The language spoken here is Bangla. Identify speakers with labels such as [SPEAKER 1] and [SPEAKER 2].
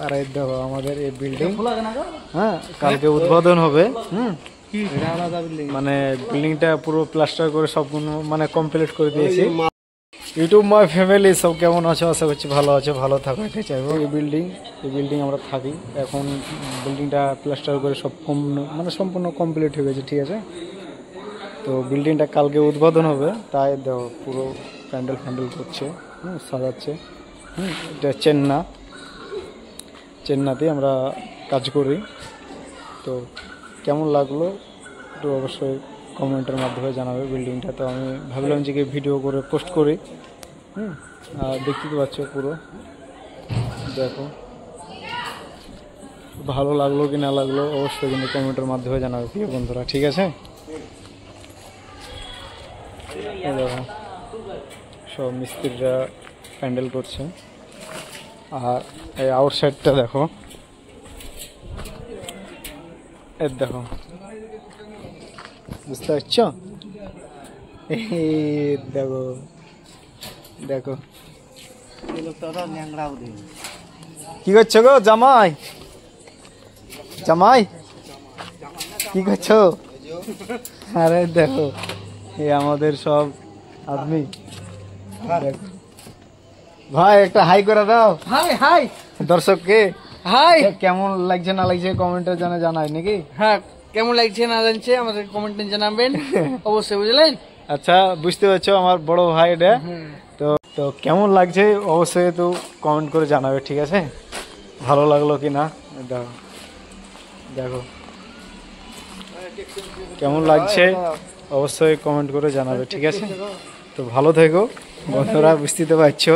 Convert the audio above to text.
[SPEAKER 1] আর এই দেখো আমাদের এই বিল্ডিং, হ্যাঁ কালকে উদ্বোধন হবে। মানে বিল্ডিংটা পুরো প্লাস্টার করে সব মানে কমপ্লিট করে দিয়েছি। ইউটিউব মাই ফ্যামিলি সব কেমন আছো? আশা করছি ভালো আছো, ভালো থাকো এটাই চাইবো। এই বিল্ডিং আমরা থাকি এখন। বিল্ডিংটা প্লাস্টার করে সব মানে সম্পূর্ণ কমপ্লিট হয়ে গেছে, ঠিক আছে। তো বিল্ডিংটা কালকে উদ্বোধন হবে, তাই দেখো পুরো প্যান্ডেল করছে, সাজাচ্ছে। এটা চেন্নাতে আমরা কাজ করি। তো কেমন লাগলো একটু অবশ্যই কমেন্টের মাধ্যমে জানাবে বিল্ডিংটা। তো আমি ভাবলাম যে ভিডিও করে পোস্ট করি। আর দেখতে তো পাচ্ছ পুরো, দেখো ভালো লাগলো কি না লাগলো অবশ্যই কিন্তু কমেন্টের মাধ্যমে জানাবে প্রিয় বন্ধুরা, ঠিক আছে। দেখো সব মিস্ত্রিরা প্যান্ডেল করছে। আর এই আউটসাইডটা দেখো, এর দেখো, বুঝতে পারছ? দেখো দেখো কি করছো গো জামাই? কি করছো? আরে দেখো এই আমাদের সব আদমি। দেখো ভাই একটা হাই করে দাও। হাই দর্শককে হাই। কেমন লাগছে না লাগছে কমেন্টে জানাই নাকি?
[SPEAKER 2] হ্যাঁ, কেমন লাগছে না জানছে আমাদের কমেন্টে জানাবেন অবশ্যই, বুঝলেন?
[SPEAKER 1] আচ্ছা, বুঝতে পারছো আমার বড় ভাই এটা। তো কেমন লাগছে অবশ্যই তো কমেন্ট করে জানাবে, ঠিক আছে। ভালো লাগলো কি না দেখো কেমন লাগছে অবশ্যই কমেন্ট করে জানাবে, ঠিক আছে। তো ভালো থেকো বন্ধুরা, বুঝতে পারছো।